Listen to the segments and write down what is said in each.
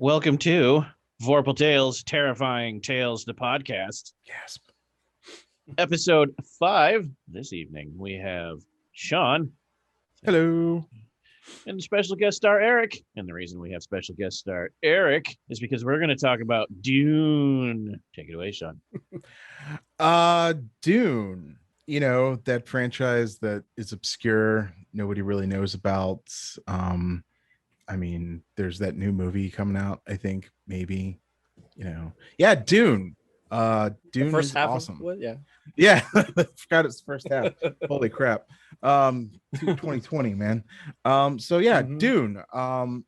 Welcome to Vorpal Tales, Terrifying Tales, the podcast. Gasp. Episode 5. This evening, we have Shawn. Hello. And special guest star Eric. And the reason we have special guest star Eric is because we're going to talk about Dune. Take it away, Shawn. Dune. You know, that franchise that is obscure, nobody really knows about. I mean, there's that new movie coming out, I think, maybe, Yeah, Dune. Dune first is half awesome. Of what? Yeah, I forgot it's first half. Holy crap. 2020, man. Dune.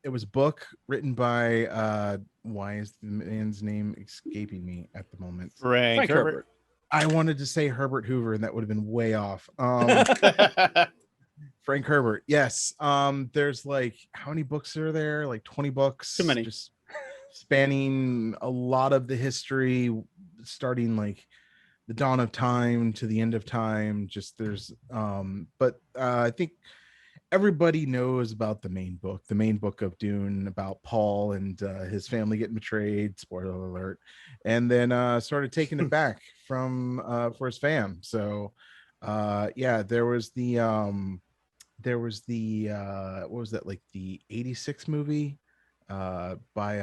It was a book written by why is the man's name escaping me at the moment? Frank Herbert. I wanted to say Herbert Hoover, and that would have been way off. Frank Herbert. Yes. There's like, how many books are there? Like 20 books. Too many. Just spanning a lot of the history, starting like the dawn of time to the end of time. Just there's I think everybody knows about the main book of Dune, about Paul and his family getting betrayed, spoiler alert, and then started taking it back from for his fam. So there was the what was that, like the 86 movie by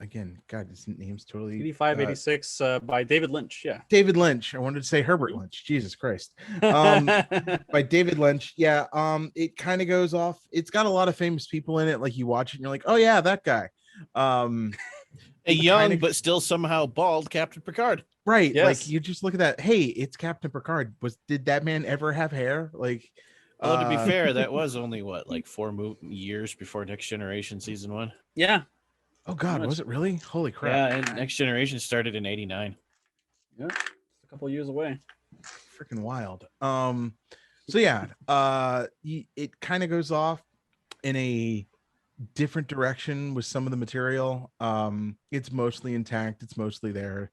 again, god, his name's totally 85, 86 by David Lynch. Yeah, David Lynch. I wanted to say Herbert Lynch. Jesus Christ. By David Lynch. Yeah. It kind of goes off. It's got a lot of famous people in it. Like you watch it and you're like, oh yeah, that guy. A young but still somehow bald Captain Picard. Right. Yes. Like you just look at that. Hey, it's Captain Picard. Did that man ever have hair? Like, well, to be fair, that was only like 4 years before Next Generation season 1. Yeah. Oh God, was it really? Holy crap! Yeah, and Next Generation started in '89. Yeah, a couple of years away. Freaking wild. It kind of goes off in a different direction with some of the material. It's mostly intact. It's mostly there.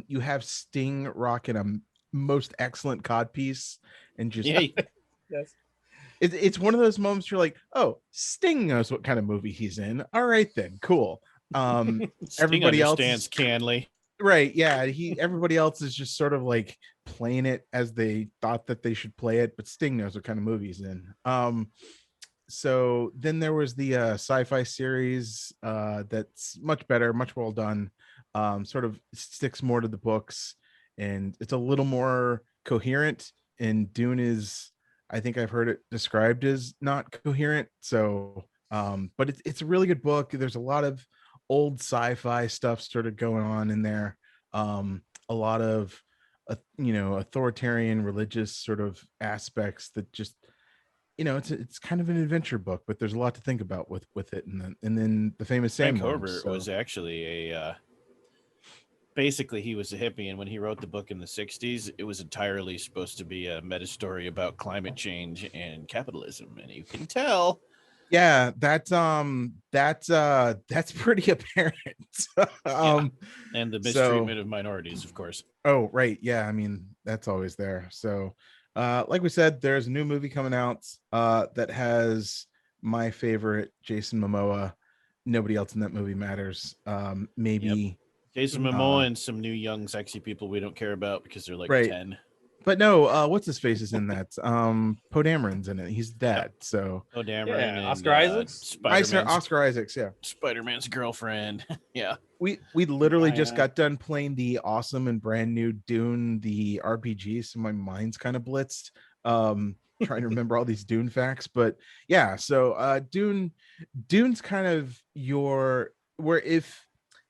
You have Sting rocking a most excellent codpiece and just Yes. It's one of those moments you're like, oh, Sting knows what kind of movie he's in. All right, then, cool. Everybody else understands Canley. Right, yeah. Everybody else is just sort of like playing it as they thought that they should play it, but Sting knows what kind of movie he's in. So then there was the sci-fi series that's much better, much well done. Sort of sticks more to the books, and it's a little more coherent. And Dune is, I think I've heard it described as not coherent. So, but it's a really good book. There's a lot of old sci-fi stuff sort of going on in there. A lot of, authoritarian religious sort of aspects that just, it's kind of an adventure book, but there's a lot to think about with it. And then the famous Frank sandworms. Herbert was actually basically he was a hippie, and when he wrote the book in the 60s, it was entirely supposed to be a meta story about climate change and capitalism, and you can tell. Yeah, that's pretty apparent. And the mistreatment of minorities, of course. Oh, right. Yeah, I mean, that's always there. So like we said, there's a new movie coming out that has my favorite Jason Momoa. Nobody else in that movie matters. Maybe Jason Momoa and some new young sexy people we don't care about because they're like 10. But no, what's his face is in that? Poe Dameron's in it. He's dad. Yep. So Poe Dameron and Oscar Isaacs. Oscar Isaacs, yeah. Spider-Man's girlfriend. Yeah. We literally just got done playing the awesome and brand new Dune, the RPG. So my mind's kind of blitzed. Trying to remember all these Dune facts. But yeah, so Dune's kind of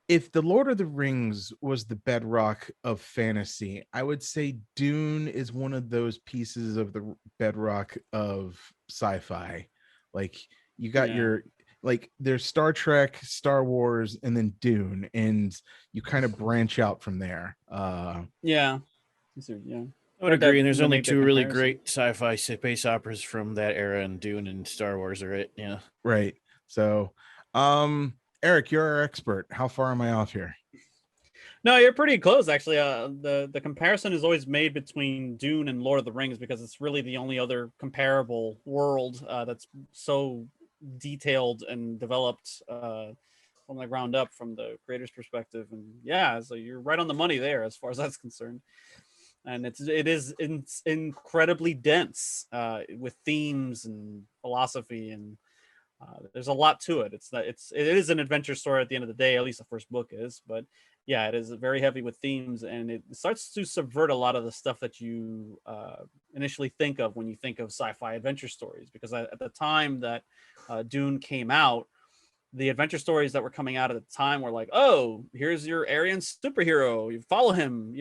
if the Lord of the Rings was the bedrock of fantasy, I would say Dune is one of those pieces of the bedrock of sci-fi. Like you got there's Star Trek, Star Wars, and then Dune, and you kind of branch out from there. Yeah. I would agree. And there's only 2 really great sci-fi space operas from that era, and Dune and Star Wars are it. Yeah. Right. So, Eric, you're our expert. How far am I off here? No, you're pretty close, actually. The comparison is always made between Dune and Lord of the Rings because it's really the only other comparable world that's so detailed and developed from the ground up from the creator's perspective. And yeah, so you're right on the money there as far as that's concerned. And it's incredibly dense with themes and philosophy, and there's a lot to it. It is an adventure story at the end of the day, at least the first book is, but yeah, it is very heavy with themes, and it starts to subvert a lot of the stuff that you initially think of when you think of sci-fi adventure stories. Because at the time that Dune came out, the adventure stories that were coming out at the time were like, oh, here's your Aryan superhero, you follow him,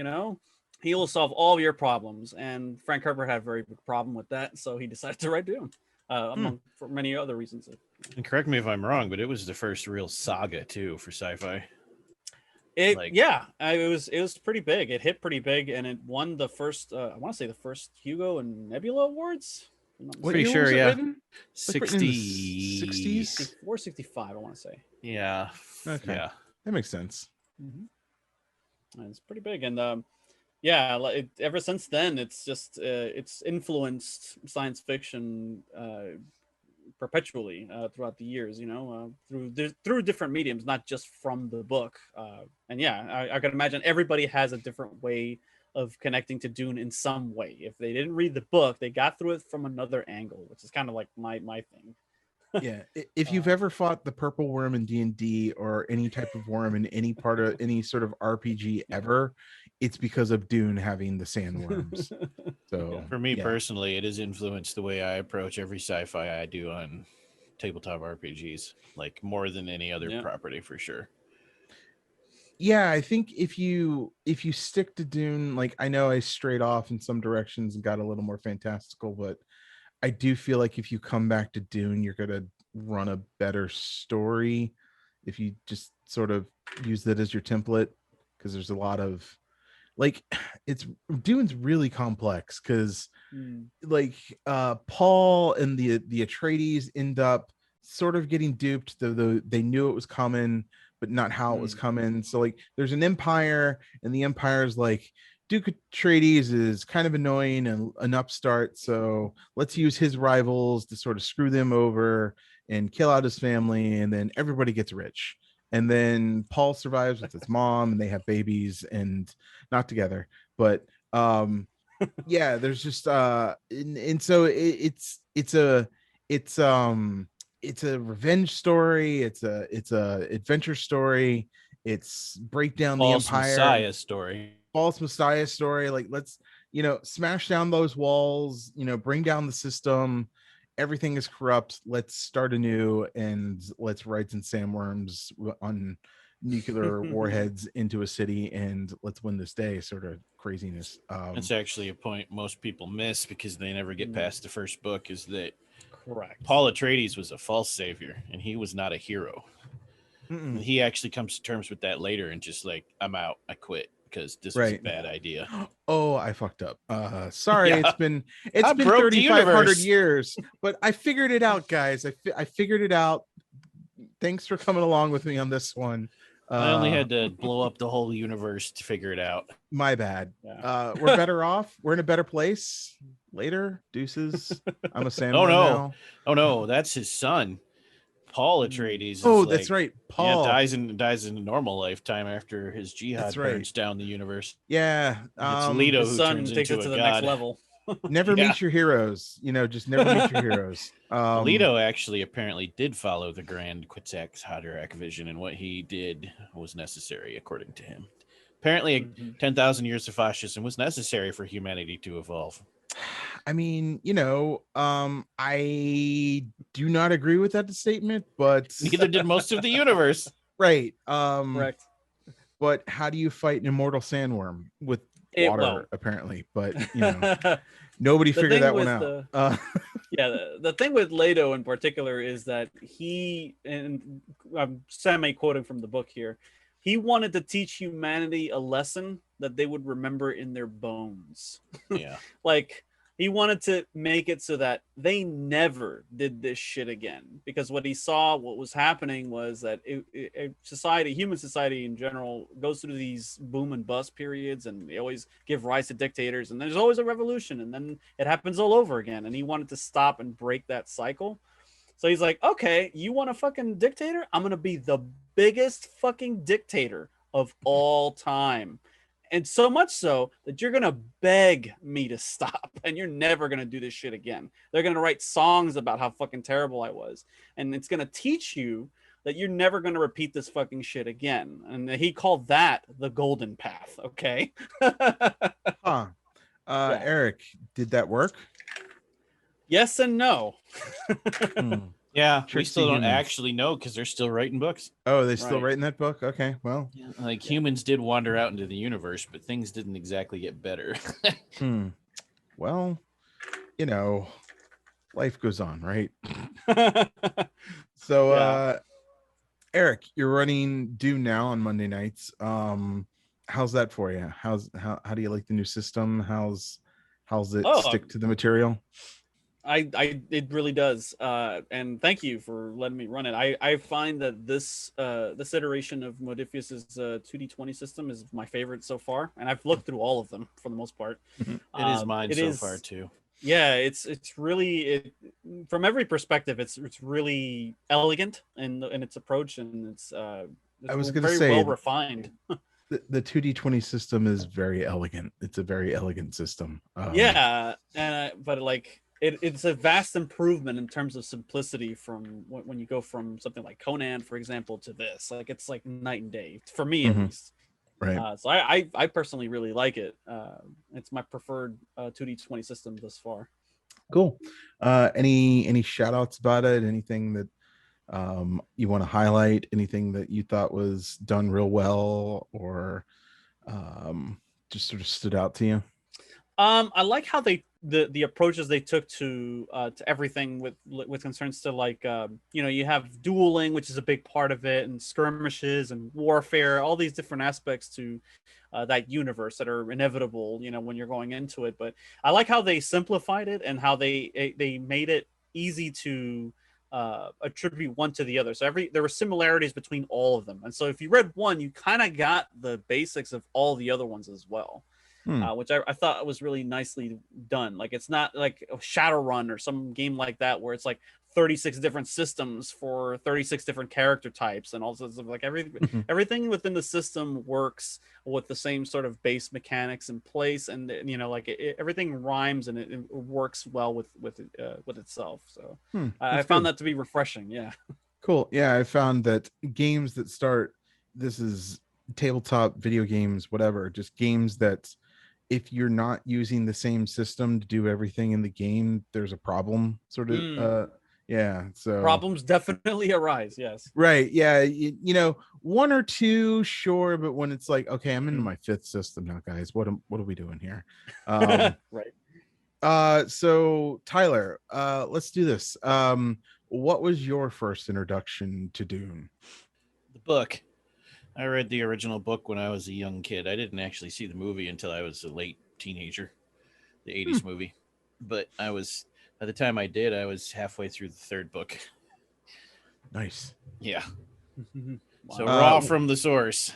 he will solve all of your problems. And Frank Herbert had a very big problem with that, so he decided to write Dune, for many other reasons. And correct me if I'm wrong, but it was the first real saga too for sci-fi. It was pretty big. It hit pretty big, and it won the first I want to say the first Hugo and Nebula awards. Pretty sure, yeah. 60s, 64, 65, I want to say. Yeah. Okay. Yeah. That makes sense. And it's pretty big, and ever since then, it's just it's influenced science fiction perpetually throughout the years, through different mediums, not just from the book. And yeah, I can imagine everybody has a different way of connecting to Dune in some way. If they didn't read the book, they got through it from another angle, which is kind of like my thing. Yeah, if you've ever fought the purple worm in D&D or any type of worm in any part of any sort of RPG ever, it's because of Dune having the sandworms. So for me personally, it has influenced the way I approach every sci-fi I do on tabletop RPGs, like more than any other property for sure. Yeah, I think if you stick to Dune, like I know I strayed off in some directions and got a little more fantastical, but I do feel like if you come back to Dune, you're gonna run a better story if you just sort of use that as your template, because there's a lot of like Dune's really complex because like Paul and the Atreides end up sort of getting duped, though they knew it was coming, but not how it was coming. So like there's an empire, and the empire's like, Duke Atreides is kind of annoying and an upstart, so let's use his rivals to sort of screw them over and kill out his family, and then everybody gets rich. And then Paul survives with his mom, and they have babies, and not together, but yeah, there's just and so it's a revenge story, it's a adventure story, it's break down the empire, false messiah story. Like, let's smash down those walls, bring down the system, everything is corrupt, let's start anew, and let's write in sandworms on nuclear warheads into a city, and let's win this day sort of craziness. That's actually a point most people miss because they never get past the first book, is that correct, Paul Atreides was a false savior and he was not a hero. And he actually comes to terms with that later and just like, I'm out, I quit because this was a bad idea. Oh, I fucked up. Sorry, it's been 3,500 years, but I figured it out, guys. I figured it out. Thanks for coming along with me on this one. I only had to blow up the whole universe to figure it out. My bad. We're better off. We're in a better place. Later, deuces. I'm a sandworm now. Oh no, that's his son, Paul Atreides. That's right. Paul dies in a normal lifetime after his jihad burns down the universe. Yeah, it's Leto who turns takes into it to a the god. next level. Never meet your heroes. Just never meet your heroes. Leto actually apparently did follow the Grand Quetzal's Haderach vision, and what he did was necessary, according to him. Apparently, 10,000 years of fascism was necessary for humanity to evolve. I mean, I do not agree with that statement, but neither did most of the universe. Right. Correct. But how do you fight an immortal sandworm with water, apparently? But nobody figured that one out. The thing with Leto in particular is that he, and I'm semi-quoting from the book here, he wanted to teach humanity a lesson that they would remember in their bones. Yeah. Like, he wanted to make it so that they never did this shit again. Because what he saw, what was happening was that human society in general, goes through these boom and bust periods, and they always give rise to dictators, and there's always a revolution, and then it happens all over again. And he wanted to stop and break that cycle. So he's like, okay, you want a fucking dictator? I'm gonna be the biggest fucking dictator of all time. And so much so that you're gonna beg me to stop, and you're never gonna do this shit again. They're gonna write songs about how fucking terrible I was, and it's gonna teach you that you're never gonna repeat this fucking shit again. And he called that the golden path. Okay. Huh. Yeah. Eric, did that work? Yes and no. Yeah, we Tricksy still don't humans. actually know because they're still writing books. Oh, they still Right. writing that book? Okay, well. Yeah, like humans did wander out into the universe, but things didn't exactly get better. Well, you know, life goes on, right? So Yeah. Eric, you're running Dune now on Monday nights. How's that for you? How do you like the new system? How's it stick to the material? It really does. And thank you for letting me run it. I find that this iteration of Modiphius's 2D20 system is my favorite so far, and I've looked through all of them for the most part. It is mine so far too. Yeah, it's really from every perspective. It's really elegant in its approach, and it's I was going to very say well refined. the 2D20 system is very elegant. It's a very elegant system. Yeah, but like it's a vast improvement in terms of simplicity from when you go from something like Conan, for example, to this. Like it's like night and day for me at least. Right. So I personally really like it. It's my preferred 2D20 system thus far. Cool. Any shout outs about it? Anything that you want to highlight? Anything that you thought was done real well, or just sort of stood out to you? I like how the approaches they took to everything with concerns to like you have dueling, which is a big part of it, and skirmishes and warfare, all these different aspects to that universe that are inevitable, when you're going into it. But I like how they simplified it and how they made it easy to attribute one to the other. So there were similarities between all of them, and so if you read one, you kind of got the basics of all the other ones as well. Which I thought was really nicely done. Like it's not like a Shadowrun or some game like that where it's like 36 different systems for 36 different character types and all sorts of like everything within the system works with the same sort of base mechanics in place, and like everything rhymes and it works well with itself. So I found that to be refreshing. Yeah. Cool. Yeah, I found that games that start, this is tabletop video games, whatever, just games that if you're not using the same system to do everything in the game, there's a problem, sort of. Yeah, so problems definitely arise. Yes. Right. Yeah. One or two, sure, but when it's like, okay, I'm into my fifth system now, guys. What are we doing here? Right. So Tyler, let's do this. What was your first introduction to Dune? The book. I read the original book when I was a young kid. I didn't actually see the movie until I was a late teenager, the 80s movie. But by the time I did, I was halfway through the third book. Nice. Yeah. Wow. So raw from the source.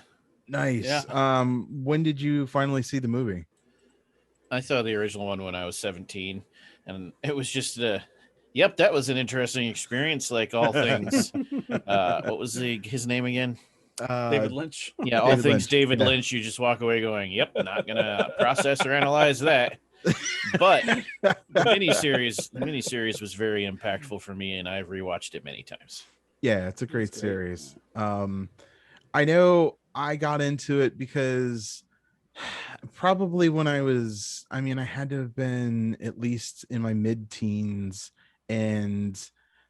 Nice. Yeah. When did you finally see the movie? I saw the original one when I was 17, and it was just yep, that was an interesting experience, like all things. What was his name again? David Lynch. Yeah, all things David Lynch. You just walk away going, "Yep, not gonna process or analyze that." But the miniseries was very impactful for me, and I've rewatched it many times. Yeah, it's a great series. I know I got into it because probably when I had to have been at least in my mid-teens, and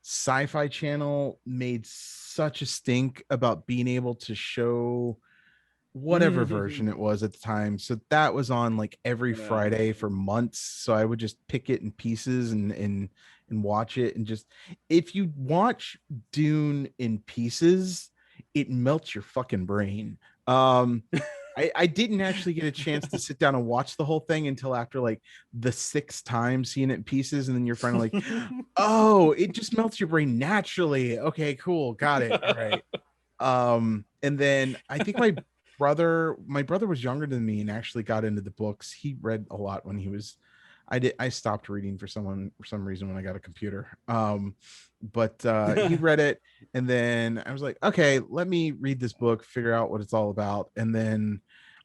Sci-Fi Channel made such a stink about being able to show whatever version it was at the time. So that was on like every Friday for months. So I would just pick it in pieces and watch it. And just, if you watch Dune in pieces, it melts your fucking brain. I didn't actually get a chance to sit down and watch the whole thing until after like the sixth time seeing it in pieces, and then you're finally like, oh, it just melts your brain naturally. Okay, cool, got it. All right. And then I think my brother was younger than me and actually got into the books. He read a lot when he was I stopped reading for some reason when I got a computer. But he read it, and then I was like, okay, let me read this book, figure out what it's all about. And then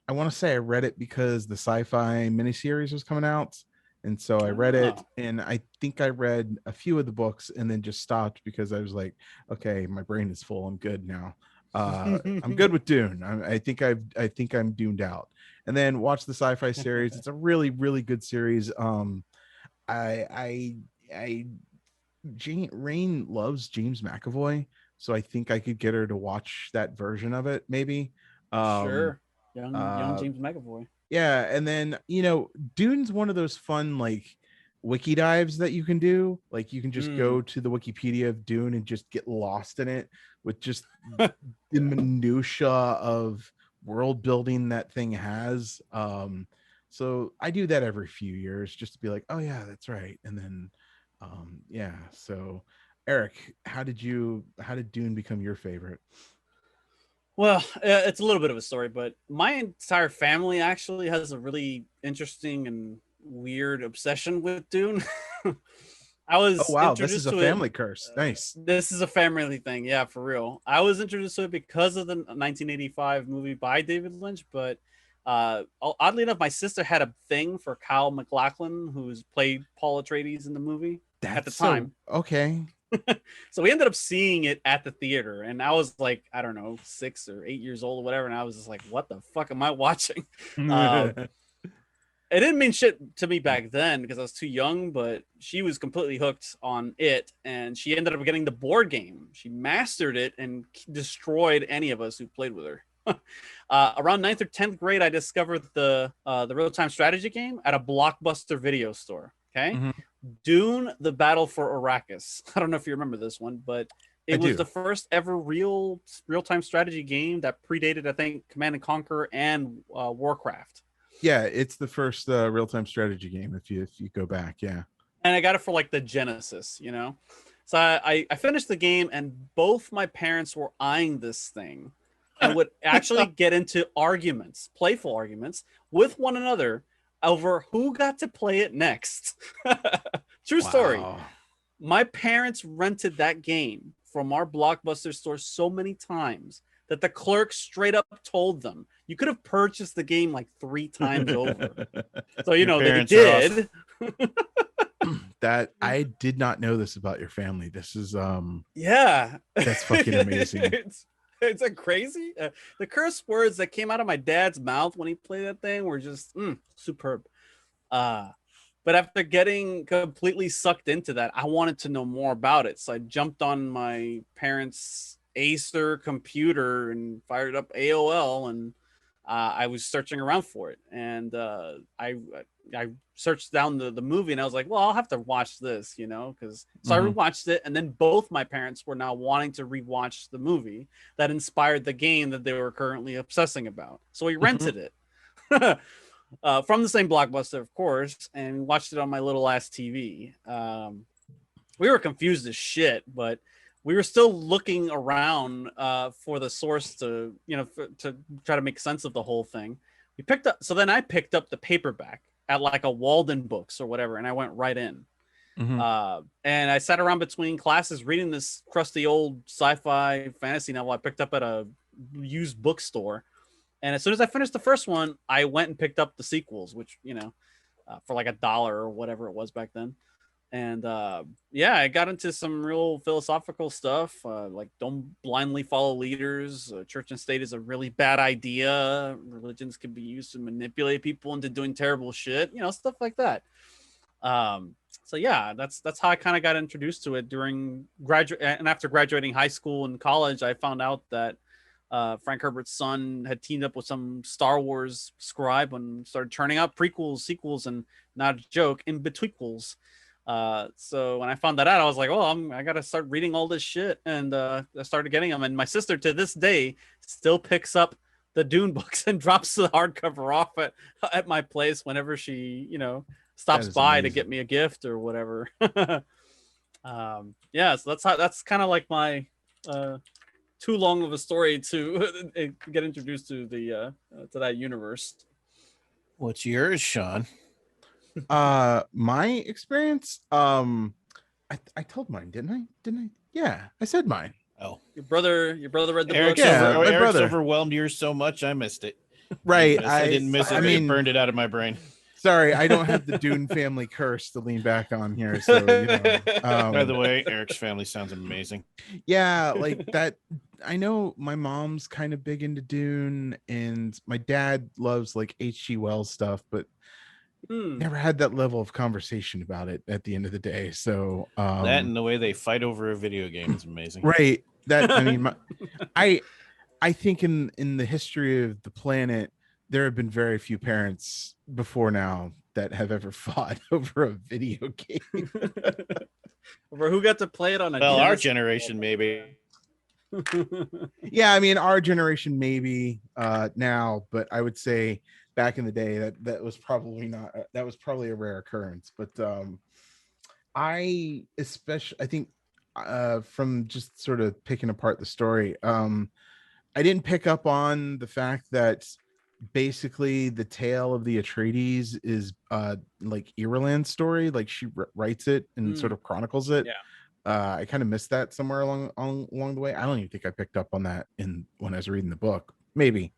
I want to say I read it because the sci-fi miniseries was coming out. And so I read it, Oh. and I think I read a few of the books and then just stopped because I was like, okay, my brain is full. I'm good now. I'm good with Dune. I think I'm doomed out. And then watch the sci-fi series. It's a really, really good series. I Rain loves James McAvoy, so I think I could get her to watch that version of it, maybe. Um, Sure. Young uh, James McAvoy. yeah, and then Dune's one of those fun like wiki dives that you can do. Like you can just go to the Wikipedia of Dune and just get lost in it with just the minutia of world building that thing has. So I do that every few years just to be like, oh yeah, that's right. And then yeah. So Eric, how did Dune become your favorite? Well, it's a little bit of a story, but my entire family actually has a really interesting and weird obsession with Dune. I Oh was wow, this is introduced a to it. family curse. Nice. This is a family thing, yeah, for real. I was introduced to it because of the 1985 movie by David Lynch, but oddly enough, my sister had a thing for Kyle MacLachlan, who's played Paul Atreides in the movie at the That's so time. okay. So we ended up seeing it at the theater, and I was like, I don't know, 6 or 8 years old or whatever, and I was just like, what the fuck am I watching? It didn't mean shit to me back then because I was too young, but she was completely hooked on it, and she ended up getting the board game. She mastered it and destroyed any of us who played with her. Around 9th or 10th grade, I discovered the real-time strategy game at a Blockbuster video store. Okay, Mhm. Dune: The Battle for Arrakis. I don't know if you remember this one, but I it was do. the first ever real-time strategy game that predated, I think, Command and Conquer and Warcraft. Yeah, it's the first real-time strategy game if you go back. Yeah. And I got it for like the Genesis, you know. So I finished the game, and both my parents were eyeing this thing, and would actually get into arguments, playful arguments, with one another over who got to play it next. True story. Wow. My parents rented that game from our Blockbuster store so many times that the clerk straight up told them you could have purchased the game like 3 times over. So you Your know they parents are awesome. did. That I did not know this about your family. This is Yeah, that's fucking amazing. It's a crazy. The curse words that came out of my dad's mouth when he played that thing were just superb. But after getting completely sucked into that, I wanted to know more about it. So I jumped on my parents' Acer computer and fired up AOL, and I was searching around for it. And I searched down the movie, and I was like, well, I'll have to watch this, you know, because so I rewatched it, and then both my parents were now wanting to rewatch the movie that inspired the game that they were currently obsessing about. So we rented it. From the same Blockbuster, of course, and we watched it on my little ass TV. We were confused as shit, but we were still looking around for the source to, you know, to try to make sense of the whole thing. So then I picked up the paperback at like a Walden Books or whatever, and I went right in. And I sat around between classes reading this crusty old sci-fi fantasy novel I picked up at a used bookstore. And as soon as I finished the first one, I went and picked up the sequels, which, you know, for like $1 or whatever it was back then. And yeah, I got into some real philosophical stuff, like don't blindly follow leaders. Church and state is a really bad idea. Religions can be used to manipulate people into doing terrible shit, you know, stuff like that. So yeah, that's how I kind of got introduced to it during graduate and after graduating high school and college. I found out that Frank Herbert's son had teamed up with some Star Wars scribe and started churning out prequels, sequels, and not a joke, in betweenquels. So when I found that out, I was like, "Oh, I gotta start reading all this shit," and I started getting them. And my sister, to this day, still picks up the Dune books and drops the hardcover off at my place whenever she, you know, stops by to get me a gift or whatever. Yeah, so that's kind of like my too long of a story to get introduced to the to that universe. What's yours, Shawn? My experience, I told mine, didn't I? Yeah, I said mine. Oh, Your brother read the book. Eric's Yeah, my Eric's brother. overwhelmed yours so much I missed it. Right. I didn't miss it. I It mean, burned it out of my brain. sorry, I don't have the Dune family curse to lean back on here. So, you know, By the way, Eric's family sounds amazing. yeah, like that. I know my mom's kind of big into Dune, and my dad loves like H.G. Wells stuff, but never had that level of conversation about it at the end of the day. So, That and the way they fight over a video game is amazing. right. That, I mean, I think in the history of the planet, there have been very few parents before now that have ever fought over a video game. For who got to play it on a Well, our Genesis? generation maybe. Yeah, I mean, our generation maybe now, but I would say back in the day that was probably not, that was probably a rare occurrence. But I think from just sort of picking apart the story, I didn't pick up on the fact that basically the tale of the Atreides is like Irulan's story. Like she writes it and sort of chronicles it. Yeah. I kind of missed that somewhere along the way. I don't even think I picked up on that when I was reading the book, maybe.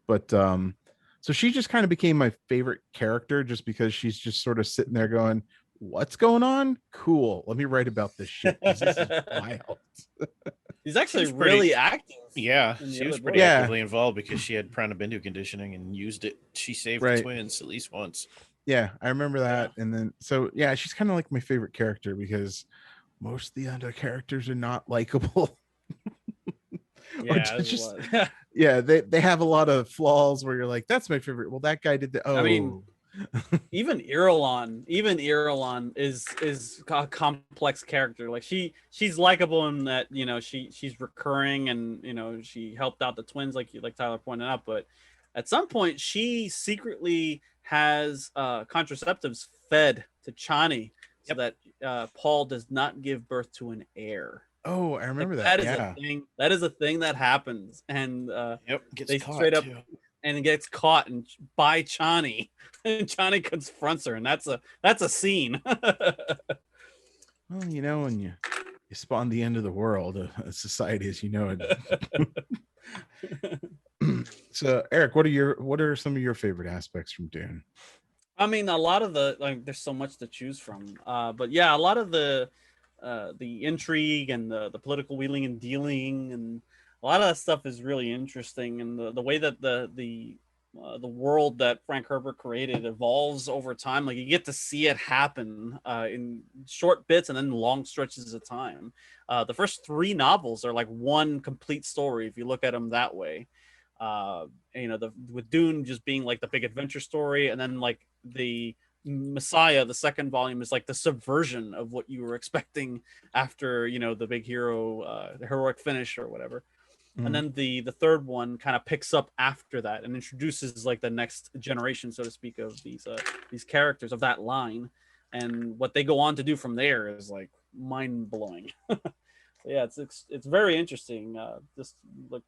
But so she just kind of became my favorite character just because she's just sort of sitting there going, what's going on? Cool. Let me write about this shit. This is wild. He's actually She's pretty- really active. Yeah, in the she was other pretty book. actively involved because she had Pranabindu conditioning and used it. She saved Right. the twins at least once. Yeah, I remember that. And then so yeah, she's kind of like my favorite character because most of the other characters are not likable. Or Yeah, just yeah, they have a lot of flaws where you're like, that's my favorite. Well, that guy did the I mean, even Irulan is a complex character. Like she's likable in that, you know, she's recurring and, you know, she helped out the twins like Tyler pointed out, but at some point she secretly has contraceptives fed to Chani so that Paul does not give birth to an heir. Oh, I remember Like, that. that is a thing. That is a thing that happens, and Gets they caught straight up too. and gets caught and by Chani, and Chani confronts her, and that's a scene. Well, you know, when you spawn the end of the world, a society as you know it. So, Eric, what are some of your favorite aspects from Dune? I mean, a lot of there's so much to choose from, but yeah, a lot of the intrigue and the political wheeling and dealing and a lot of that stuff is really interesting, and the way that the world that Frank Herbert created evolves over time. Like you get to see it happen in short bits and then long stretches of time. The first 3 novels are like one complete story if you look at them that way. You know, with Dune just being like the big adventure story, and then like the Messiah, the second volume, is like the subversion of what you were expecting after, you know, the big hero, the heroic finish or whatever. And then the third one kind of picks up after that and introduces like the next generation, so to speak, of these characters of that line, and what they go on to do from there is like mind blowing. Yeah, it's very interesting. Just like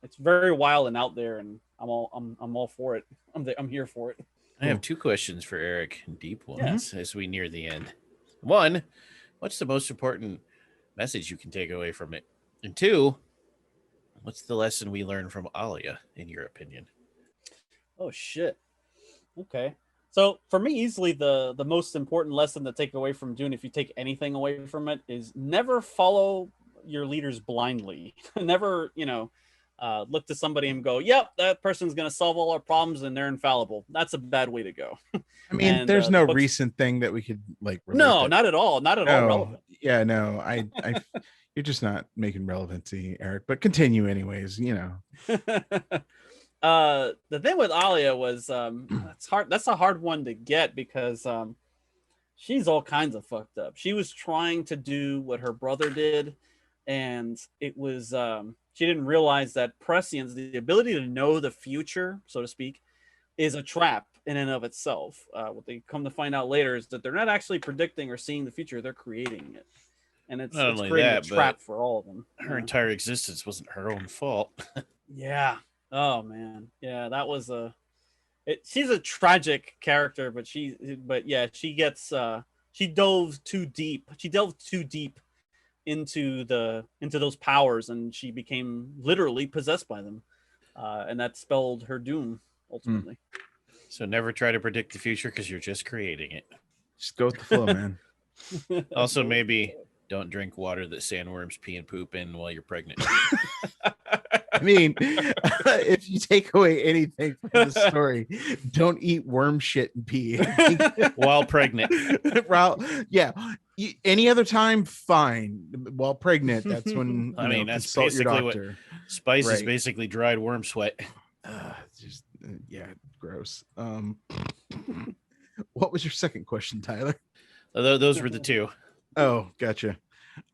it's very wild and out there, and I'm all for it. I'm here for it. I have 2 questions for Eric, deep ones, as we near the end. 1, what's the most important message you can take away from it? And 2, what's the lesson we learned from Alia, in your opinion? Oh shit. Okay. So for me, easily the most important lesson to take away from Dune, if you take anything away from it, is never follow your leaders blindly. Never, you know, look to somebody and go, "Yep, that person's gonna solve all our problems and they're infallible." That's a bad way to go. I mean, And, there's no books- recent thing that we could like. No, not at all. Not at all relevant. Yeah, no, I you're just not making relevancy, Eric. But continue, anyways. You know. The thing with Alia was it's hard. That's a hard one to get because she's all kinds of fucked up. She was trying to do what her brother did, and it was she didn't realize that prescience, the ability to know the future, so to speak, is a trap in and of itself. What they come to find out later is that they're not actually predicting or seeing the future; they're creating it, and it's creating a trap for all of them. Her entire existence wasn't her own fault. Yeah. Oh man. Yeah, that was a she's a tragic character, but yeah, she delved too deep. She delved too deep into those powers, and she became literally possessed by them, and that spelled her doom ultimately. So never try to predict the future because you're just creating it. Just go with the flow, man. Also, maybe don't drink water that sandworms pee and poop in while you're pregnant. I mean, if you take away anything from the story, don't eat worm shit and pee. While pregnant. Well, yeah. Any other time, fine. While pregnant, that's when I mean, that's consult your basically doctor. Spice is Right. basically dried worm sweat. Just yeah, gross. What was your second question, Tyler? Those were the two. Oh, gotcha.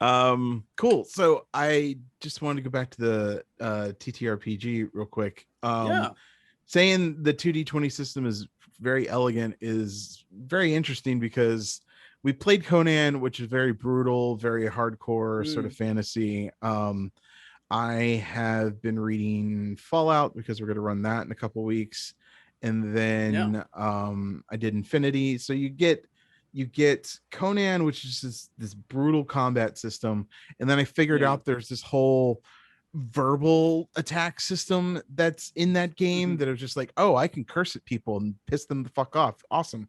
Cool. So I just wanted to go back to the TTRPG real quick. Yeah. Saying the 2D20 system is very elegant is very interesting because we played Conan, which is very brutal, very hardcore sort of fantasy. I have been reading Fallout because we're going to run that in a couple weeks, and then I did Infinity. So you get Conan, which is this brutal combat system, and then I figured out there's this whole verbal attack system that's in that game that are just like, oh, I can curse at people and piss them the fuck off. Awesome.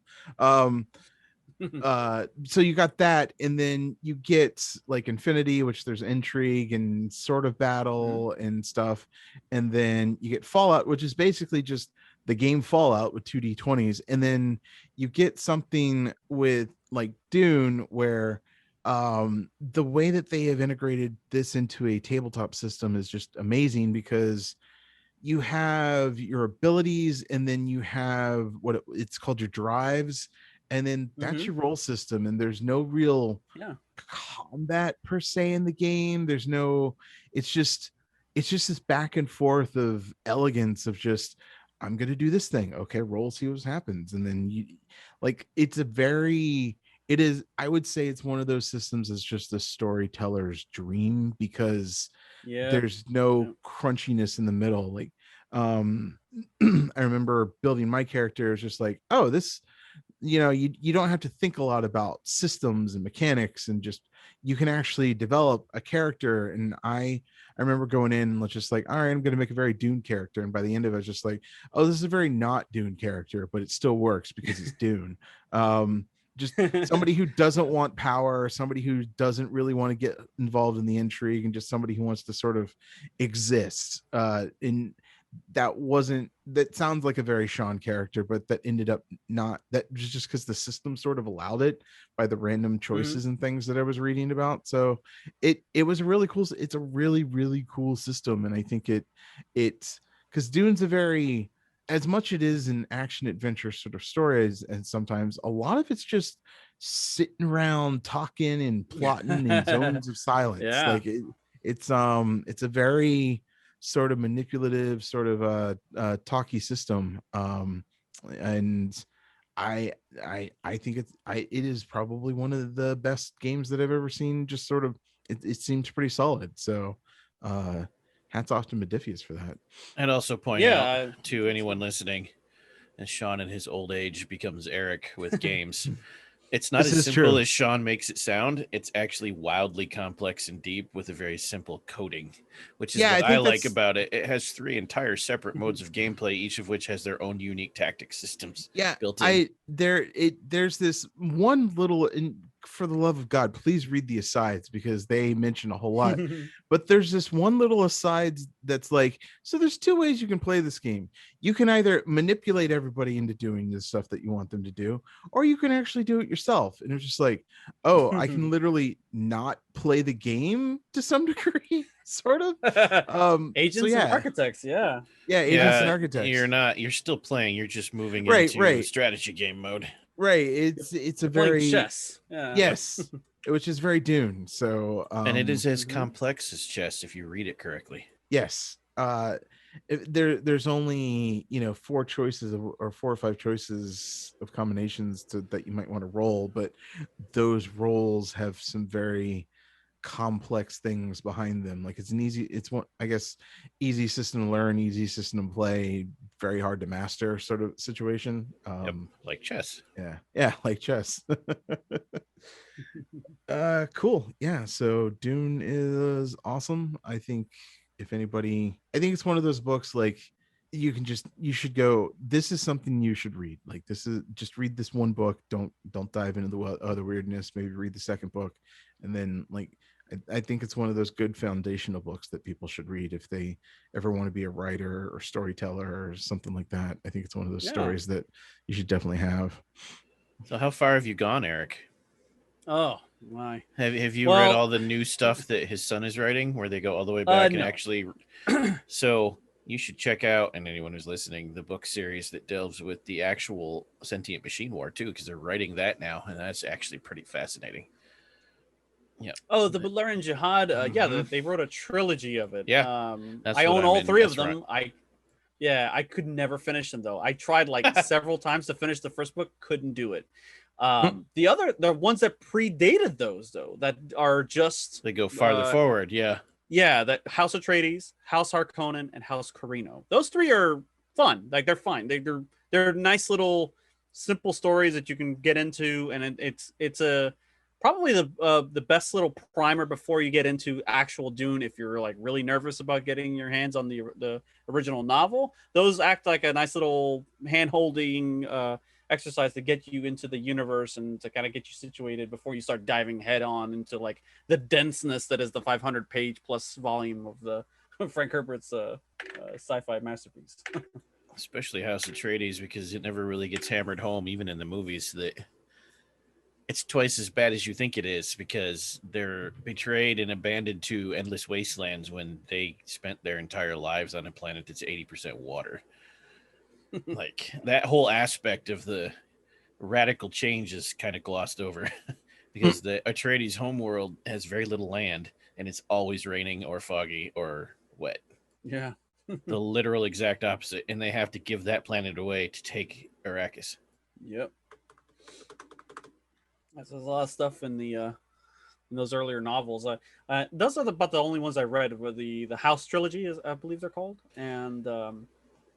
So you got that, and then you get like Infinity, which there's intrigue and sort of battle and stuff, and then you get Fallout, which is basically just the game Fallout with 2D20s, and then you get something with like Dune where the way that they have integrated this into a tabletop system is just amazing because you have your abilities and then you have what it's called your drives, and then that's your role system, and there's no real combat per se in the game. There's no, it's just this back and forth of elegance of just, I'm gonna do this thing, okay, roll, see what happens, and then you like, it's a very, it is, I would say it's one of those systems that's just a storyteller's dream because there's no crunchiness in the middle. Like I remember building my character, it's just like, oh, this, you don't have to think a lot about systems and mechanics, and just you can actually develop a character. And I remember going in and just like, all right, I'm going to make a very Dune character, and by the end of it I was just like, oh, this is a very not Dune character, but it still works because it's Dune. Just somebody who doesn't want power, somebody who doesn't really want to get involved in the intrigue, and just somebody who wants to sort of exist. That sounds like a very Shawn character, but that ended up not. That was just because the system sort of allowed it by the random choices and things that I was reading about. So it was a really cool, it's a really, really cool system. And I think it's because Dune's a very, as much it is an action adventure sort of stories, and sometimes a lot of it's just sitting around talking and plotting in zones of silence. Like it's a very sort of manipulative, sort of talky system. And I think it is probably one of the best games that I've ever seen. Just sort of, it seems pretty solid. So hats off to Modiphius for that. And also point out to anyone listening, as Shawn in his old age becomes Eric with games, it's not as simple as Shawn makes it sound. It's actually wildly complex and deep with a very simple coding, which is what I like about it. It has 3 entire separate modes of gameplay, each of which has their own unique tactic systems built in. There's this one little, for the love of God, please read the asides because they mention a whole lot. But there's this one little aside that's like, so there's 2 ways you can play this game. You can either manipulate everybody into doing the stuff that you want them to do, or you can actually do it yourself. And it's just like, oh, I can literally not play the game to some degree, sort of. Agents and architects, agents and architects. You're still playing. You're just moving into strategy game mode. Right. It's a very chess. Yes, which is very Dune. So and it is as complex as chess if you read it correctly. Yes. There's only 4 choices or 4 or 5 choices of combinations that you might want to roll, but those rolls have some very complex things behind them. Like it's one, I guess, easy system to learn, easy system to play, very hard to master sort of situation. Yep, like chess. Yeah, like chess. Cool. Yeah, so Dune is awesome. I think I think it's one of those books like you should go, this is something you should read. Like, this is, just read this one book. Don't dive into the other weirdness. Maybe read the second book, and then like I think it's one of those good foundational books that people should read if they ever want to be a writer or storyteller or something like that. I think it's one of those Yeah. stories that you should definitely have. So how far have you gone, Eric? Oh my. Have you Well- read all the new stuff that his son is writing, where they go all the way back and no. actually? So you should check out, and anyone who's listening, the book series that delves with the actual sentient machine war too, because they're writing that now, and that's actually pretty fascinating. Yeah. Oh, the Balerian Jihad. Yeah, Mhm. they wrote a trilogy of it. Yeah, that's I what own I'm all in. three of That's right. them. I could never finish them though. I tried like several times to finish the first book, couldn't do it. The ones that predated those though, that are just They go farther forward. Yeah. yeah, that House Atreides, House Harkonnen, and House Carino. Those three are fun. Like, they're fine. They're nice little simple stories that you can get into, and it's a probably the best little primer before you get into actual Dune. If you're like really nervous about getting your hands on the original novel, those act like a nice little hand holding exercise to get you into the universe and to kind of get you situated before you start diving head on into like the denseness that is the 500 page plus volume of the Frank Herbert's sci-fi masterpiece. Especially House Atreides, because it never really gets hammered home, even in the movies, that it's twice as bad as you think it is, because they're betrayed and abandoned to endless wastelands when they spent their entire lives on a planet that's 80% water. Like, that whole aspect of the radical change is kind of glossed over because the Atreides homeworld has very little land, and it's always raining or foggy or wet. Yeah. The literal exact opposite, and they have to give that planet away to take Arrakis. Yep. There's a lot of stuff in those earlier novels. Those are about the only ones I read. Were the House trilogy, is I believe they're called, and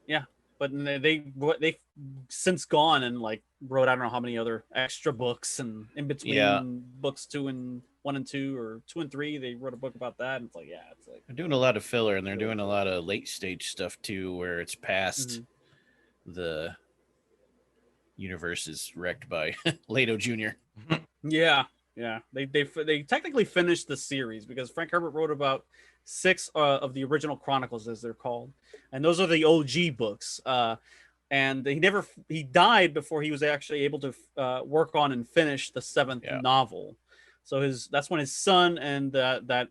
yeah. But they've since gone and like wrote I don't know how many other extra books, and in between books 1 and 2 or 2 and 3 they wrote a book about that, and it's like They're doing a lot of filler, and they're doing a lot of late stage stuff too, where it's past the universe is wrecked by Leto Jr. Yeah. They technically finished the series because Frank Herbert wrote about 6 of the original chronicles, as they're called, and those are the OG books. And he died before he was actually able to work on and finish the 7th novel. So that's when his son and that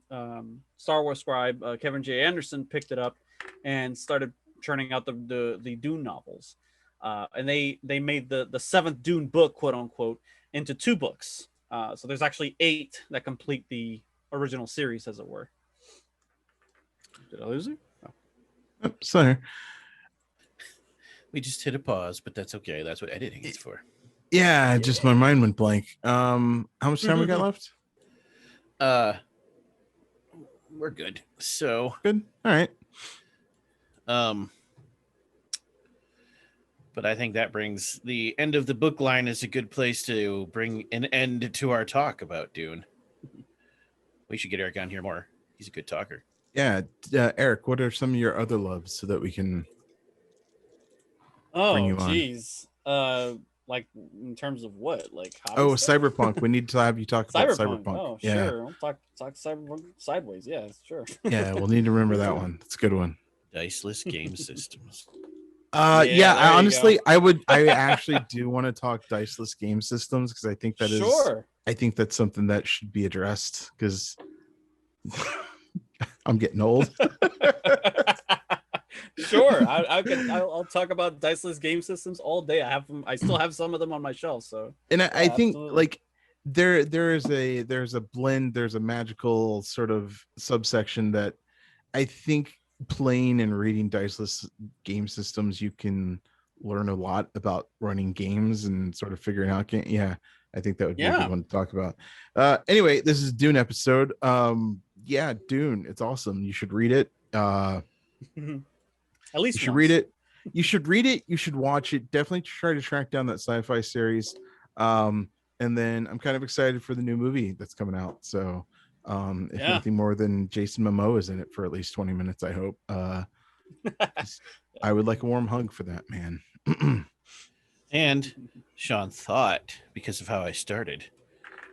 Star Wars scribe Kevin J. Anderson picked it up and started churning out the Dune novels. And they made the 7th Dune book, quote unquote, into 2 books. So there's actually 8 that complete the original series, as it were. Did I lose it? Oh, sorry. We just hit a pause, but that's okay. That's what editing is for. Yeah, just my mind went blank. How much time we got left? We're good. So Good. All right. But I think that brings the end of the book line is a good place to bring an end to our talk about Dune. We should get Eric on here more. He's a good talker. Yeah, Eric, what are some of your other loves so that we can bring you on? Geez. Like in terms of what? Like hobby stuff? Cyberpunk. We need to have you talk about Cyberpunk. Oh, yeah. Sure. I'll talk Cyberpunk sideways. Yeah, sure. Yeah, we'll need to remember that one. It's a good one. Diceless game systems. Yeah, I actually do want to talk diceless game systems, because I think that I think that's something that should be addressed, because I'm getting old. Sure, I'll talk about diceless game systems all day. I still have some of them on my shelf. So, and I think like there's a blend, there's a magical sort of subsection that I think playing and reading diceless game systems, you can learn a lot about running games and sort of figuring out I think that would be a Yeah. good one to talk about. Anyway, this is Dune episode. Yeah, Dune. It's awesome. You should read it. At least You should once. read it. You should read it. You should watch it. Definitely try to track down that sci-fi series. And then I'm kind of excited for the new movie that's coming out. So if Yeah. nothing more than Jason Momoa is in it for at least 20 minutes, I hope. I would like a warm hug for that, man. And Shawn thought, because of how I started,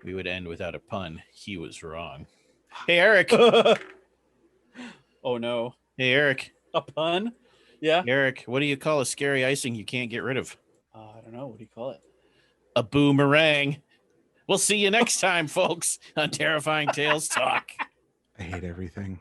we would end without a pun. He was wrong. Hey, Eric. Oh no. Hey, Eric. A pun? Yeah. Eric, what do you call a scary icing you can't get rid of? I don't know. What do you call it? A boomerang. We'll see you next time, folks, on Terrifying Tales Talk. I hate everything.